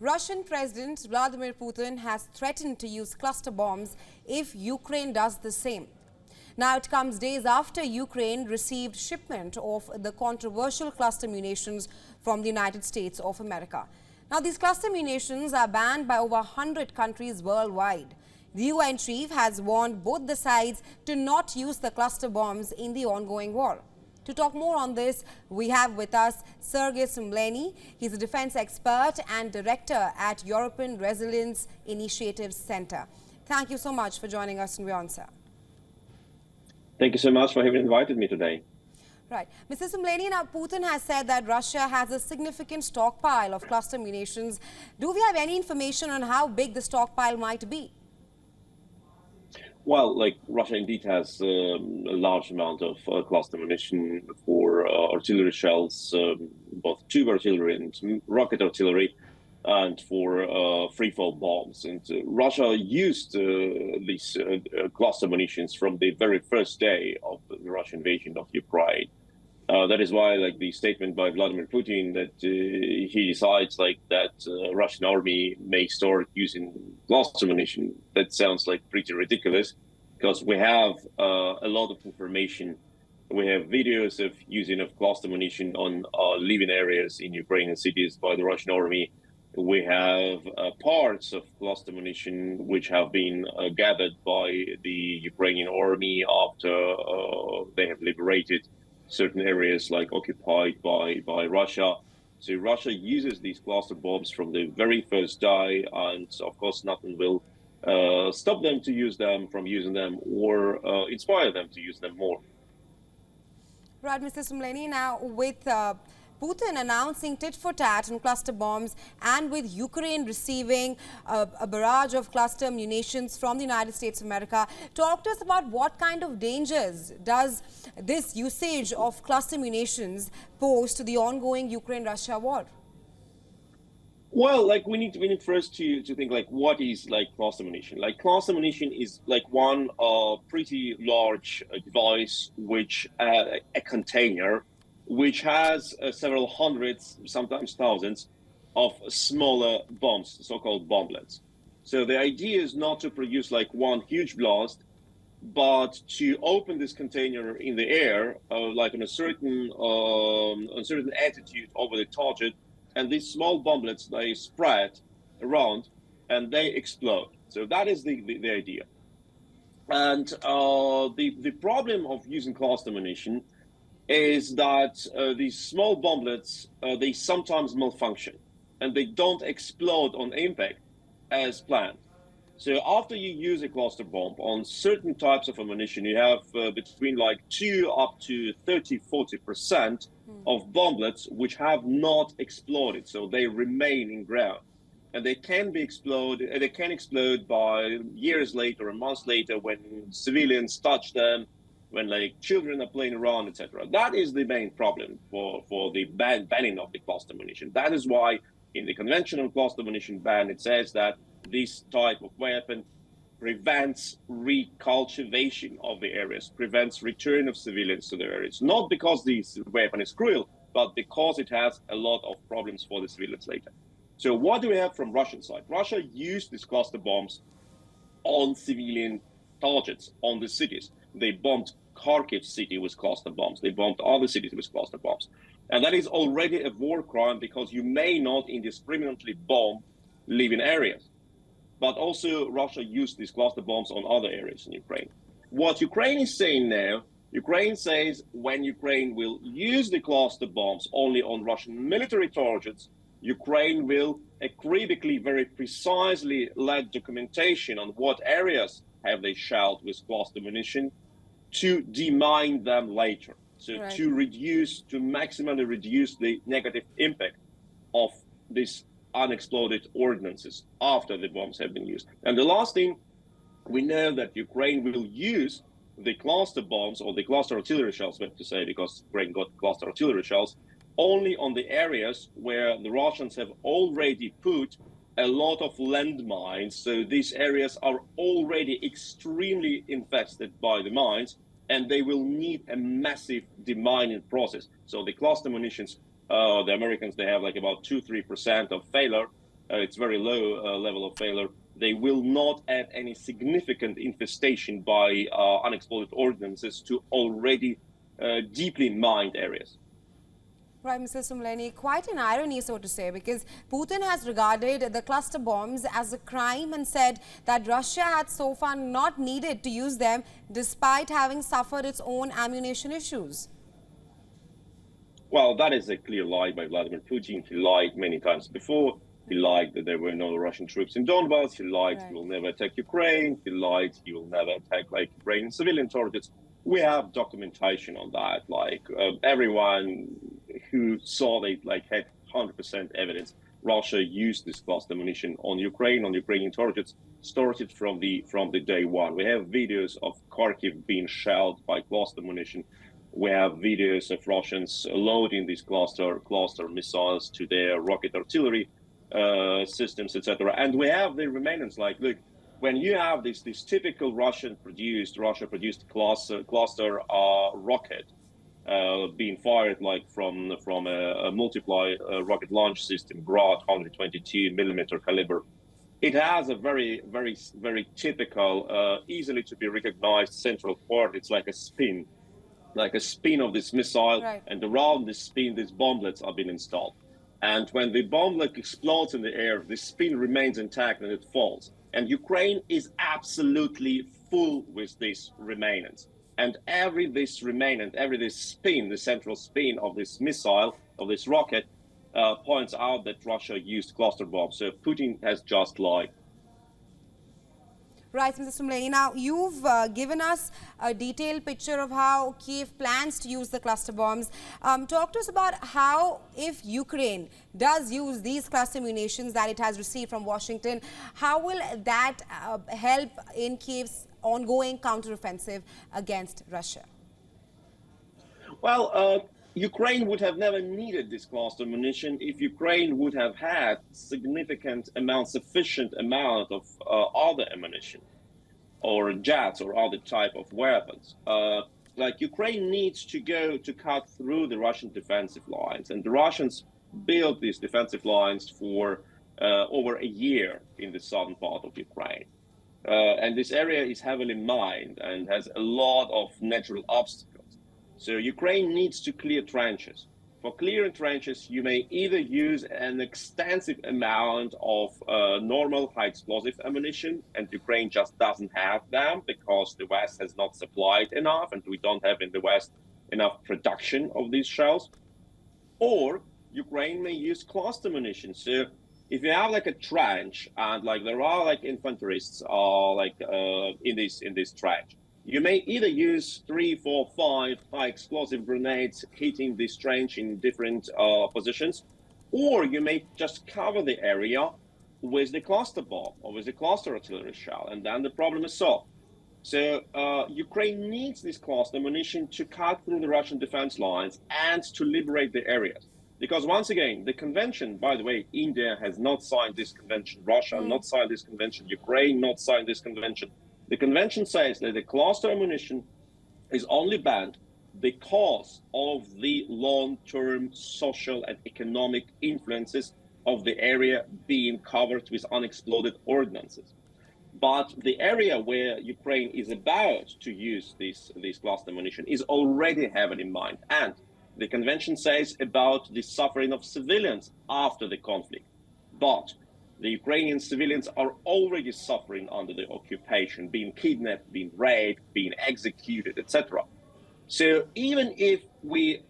Russian President Vladimir Putin has threatened to use cluster bombs if Ukraine does the same. Now, it comes days after Ukraine received shipment of the controversial cluster munitions from the United States of America. Now, these cluster munitions are banned by over 100 countries worldwide. The UN chief has warned both the sides to not use the cluster bombs in the ongoing war. To talk more on this, we have with us Sergei Sumleny. He's a defense expert and director at European Resilience Initiatives Center. Thank you so much for joining us in WION, sir. Thank you so much for having invited me today. Right. Mr. Sumleny, now Putin has said that Russia has a significant stockpile of cluster munitions. Do we have any information on how big the stockpile might be? Well, Russia indeed has a large amount of cluster munition for artillery shells, both tube artillery and rocket artillery, and for free-fall bombs. And Russia used these cluster munitions from the very first day of the Russian invasion of Ukraine. That is why, the statement by Vladimir Putin that he decides that Russian army may start using cluster munition, that sounds pretty ridiculous, because we have a lot of information. We have videos of using of cluster munition on living areas in Ukrainian cities by the Russian army. We have parts of cluster munition which have been gathered by the Ukrainian army after they have liberated certain areas occupied by Russia. So Russia uses these cluster bombs from the very first day, and of course nothing will stop them to use them from using them or inspire them to use them more. Right, Mr. Sumleny, now with Putin announcing tit-for-tat and cluster bombs, and with Ukraine receiving a barrage of cluster munitions from the United States of America, talk to us about what kind of dangers does this usage of cluster munitions pose to the ongoing Ukraine-Russia war? Well, we need first to think what is cluster munition. Cluster munition is one pretty large device, which a container which has several hundreds, sometimes thousands, of smaller bombs, so-called bomblets. So the idea is not to produce one huge blast, but to open this container in the air, on a certain attitude over the target, and these small bomblets, they spread around and they explode. So that is the idea. And the problem of using cluster munition is that these small bomblets, they sometimes malfunction and they don't explode on impact as planned. So after you use a cluster bomb on certain types of ammunition, you have between 2 up to 30–40% of bomblets which have not exploded. So they remain in ground, and they can be exploded. They can explode by years later or months later when civilians touch them, when children are playing around, etc. That is the main problem for the banning of the cluster munition. That is why in the conventional cluster munition ban, it says that this type of weapon prevents recultivation of the areas, prevents return of civilians to their areas, not because this weapon is cruel, but because it has a lot of problems for the civilians later. So what do we have from Russian side? Russia used these cluster bombs on civilian targets, on the cities. They bombed Kharkiv city with cluster bombs. They bombed other cities with cluster bombs. And that is already a war crime, because you may not indiscriminately bomb living areas. But also Russia used these cluster bombs on other areas in Ukraine. What Ukraine is saying now, Ukraine says when Ukraine will use the cluster bombs only on Russian military targets, Ukraine will critically, very precisely let documentation on what areas have they shelled with cluster munition to demine them later. So right. to maximally reduce the negative impact of these unexploded ordnances after the bombs have been used. And the last thing, we know that Ukraine will use the cluster bombs, or the cluster artillery shells, better to say, because Ukraine got cluster artillery shells, only on the areas where the Russians have already put a lot of landmines. So these areas are already extremely infested by the mines, and they will need a massive demining process. So the cluster munitions, the Americans, they have about 2–3% of failure it's very low level of failure, they will not add any significant infestation by unexploded ordnances to already deeply mined areas. Right, Mr. Sumleni, quite an irony, so to say, because Putin has regarded the cluster bombs as a crime and said that Russia had so far not needed to use them despite having suffered its own ammunition issues. Well, that is a clear lie by Vladimir Putin. He lied many times before. He lied that there were no Russian troops in Donbass. He lied he will never attack Ukraine. He lied he will never attack Ukrainian civilian targets. We have documentation on that. Everyone who saw it had 100% evidence. Russia used this cluster munition on Ukrainian targets, started from the day one. We have videos of Kharkiv being shelled by cluster munition. We have videos of Russians loading these cluster missiles to their rocket artillery systems, etc. And we have the remnants. Look, when you have this typical Russia produced cluster rocket being fired from a multiply rocket launch system, Grad 122 millimeter caliber, it has a very typical, easily to be recognized central part. It's like a spin of this missile, and around this spin, these bomblets are being installed. And when the bomblet explodes in the air, the spin remains intact and it falls. And Ukraine is absolutely full with these remnants. And this spin, the central spin of this missile, of this rocket, points out that Russia used cluster bombs. So Putin has just lied. Right, Mr. Sumleni. Now, you've given us a detailed picture of how Kiev plans to use the cluster bombs. Talk to us about how, if Ukraine does use these cluster munitions that it has received from Washington, how will that help in Kiev's ongoing counteroffensive against Russia? Well, Ukraine would have never needed this cluster munition if Ukraine would have had sufficient amount of other ammunition or jets or other type of weapons. Ukraine needs to cut through the Russian defensive lines, and the Russians built these defensive lines for over a year in the southern part of Ukraine. And this area is heavily mined and has a lot of natural obstacles. So Ukraine needs to clear trenches. For clearing trenches, you may either use an extensive amount of normal high explosive ammunition, and Ukraine just doesn't have them because the West has not supplied enough, and we don't have in the West enough production of these shells. Or Ukraine may use cluster munition. So if you have a trench and there are infanterists in this trench, you may either use 3, 4, 5 high explosive grenades hitting this trench in different positions, or you may just cover the area with the cluster bomb or with the cluster artillery shell, and then the problem is solved. So Ukraine needs this cluster munition to cut through the Russian defense lines and to liberate the areas. Because once again, the convention, by the way, India has not signed this convention, Russia not signed this convention, Ukraine not signed this convention. The convention says that the cluster ammunition is only banned because of the long-term social and economic influences of the area being covered with unexploded ordnances. But the area where Ukraine is about to use this cluster ammunition is already heavily mined. And the convention says about the suffering of civilians after the conflict. But the Ukrainian civilians are already suffering under the occupation, being kidnapped, being raped, being executed, etc. So even if we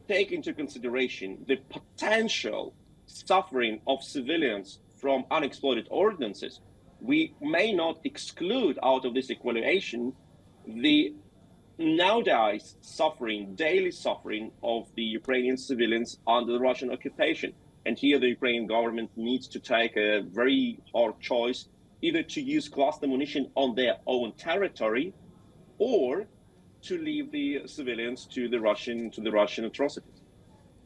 take into consideration the potential suffering of civilians from unexploded ordnances, we may not exclude out of this equation the nowadays daily suffering of the Ukrainian civilians under the Russian occupation. And here the Ukrainian government needs to take a very hard choice, either to use cluster munition on their own territory or to leave the civilians to the Russian atrocities.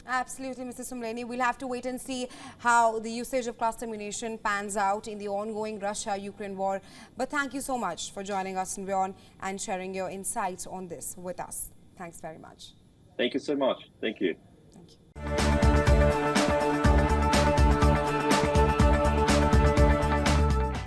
Absolutely, Mr. Sumleni. We'll have to wait and see how the usage of cluster munition pans out in the ongoing Russia-Ukraine war. But thank you so much for joining us in WION and sharing your insights on this with us. Thanks very much. Thank you so much. Thank you. Thank you.